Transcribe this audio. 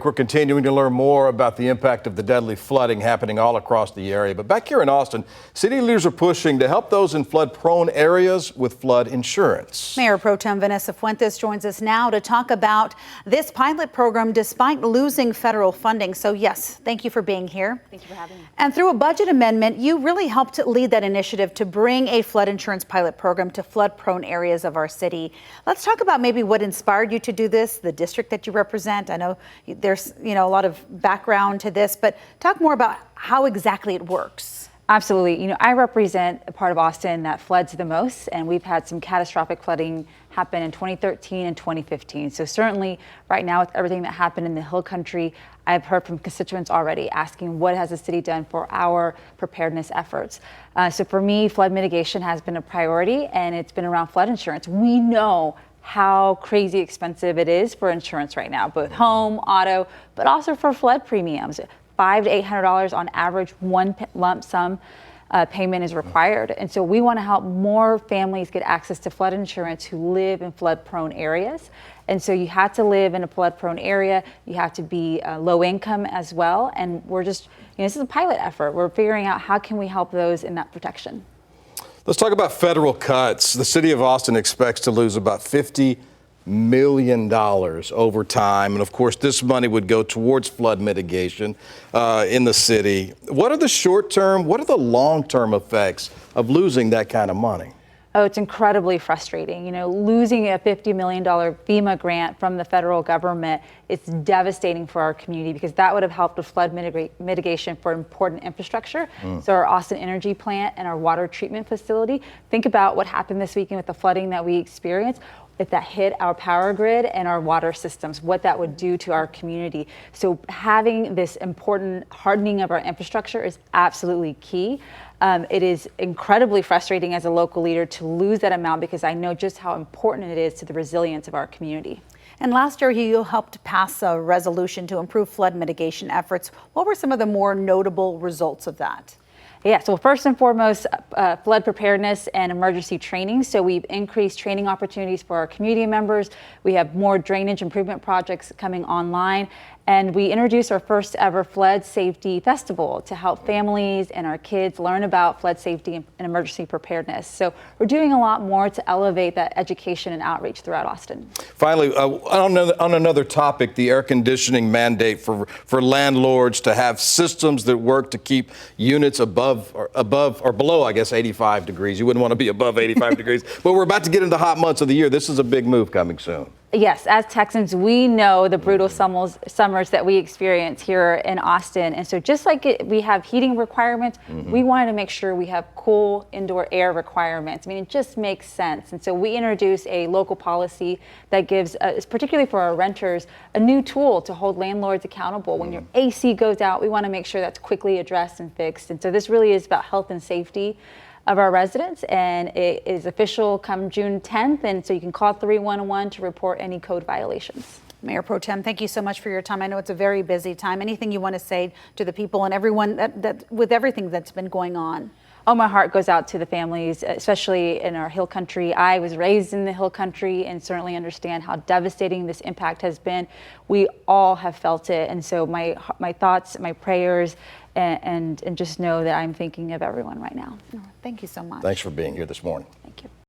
We're continuing to learn more about the impact of the deadly flooding happening all across the area. But back here in Austin, city leaders are pushing to help those in flood-prone areas with flood insurance. Mayor Pro Tem Vanessa Fuentes joins us now to talk about this pilot program despite losing federal funding. So yes, thank you for being here. Thank you for having me. And through a budget amendment, you really helped lead that initiative to bring a flood insurance pilot program to flood-prone areas of our city. Let's talk about maybe what inspired you to do this, the district that you represent. I know there's a lot of background to this, but talk more about how exactly it works. Absolutely. I represent a part of Austin that floods the most, and we've had some catastrophic flooding happen in 2013 and 2015. So certainly right now with everything that happened in the Hill Country, I've heard from constituents already asking what has the city done for our preparedness efforts. So for me, flood mitigation has been a priority, and it's been around flood insurance. We know how crazy expensive it is for insurance right now, both home, auto, but also for flood premiums. $500 to $800 on average, one lump sum payment is required. And so we want to help more families get access to flood insurance who live in flood prone areas. And so you have to live in a flood prone area. You have to be low income as well. And we're just, this is a pilot effort. We're figuring out how can we help those in that protection. Let's talk about federal cuts. The city of Austin expects to lose about $50 million over time. And of course, this money would go towards flood mitigation in the city. What are the short-term, what are the long-term effects of losing that kind of money? Oh, it's incredibly frustrating. Losing a $50 million FEMA grant from the federal government, it's devastating for our community because that would have helped with flood mitigation for important infrastructure. So our Austin Energy plant and our water treatment facility, think about what happened this weekend with the flooding that we experienced. If that hit our power grid and our water systems, what that would do to our community. So having this important hardening of our infrastructure is absolutely key. It is incredibly frustrating as a local leader to lose that amount because I know just how important it is to the resilience of our community. And last year, you helped pass a resolution to improve flood mitigation efforts. What were some of the more notable results of that? Yeah, so first and foremost, flood preparedness and emergency training. So we've increased training opportunities for our community members. We have more drainage improvement projects coming online. And we introduced our first ever flood safety festival to help families and our kids learn about flood safety and emergency preparedness. So we're doing a lot more to elevate that education and outreach throughout Austin. Finally, on another topic, the air conditioning mandate for landlords to have systems that work to keep units above or below, I guess, 85 degrees. You wouldn't want to be above 85 degrees, but we're about to get into hot months of the year. This is a big move coming soon. Yes, as Texans, we know the brutal summers that we experience here in Austin. And so just like we have heating requirements, we wanted to make sure we have cool indoor air requirements. I mean, it just makes sense. And so we introduced a local policy that gives, particularly for our renters, a new tool to hold landlords accountable. When your AC goes out, we want to make sure that's quickly addressed and fixed. And so this really is about health and safety of our residents, and it is official come June 10th, and so you can call 311 to report any code violations. Mayor Pro Tem, thank you so much for your time. I know it's a very busy time. Anything you want to say to the people and everyone that with everything that's been going on? Oh, my heart goes out to the families, especially in our Hill Country. I was raised in the Hill Country and certainly understand how devastating this impact has been. We all have felt it, and so my thoughts, my prayers, and just know that I'm thinking of everyone right now. Thank you so much. Thanks for being here this morning. Thank you.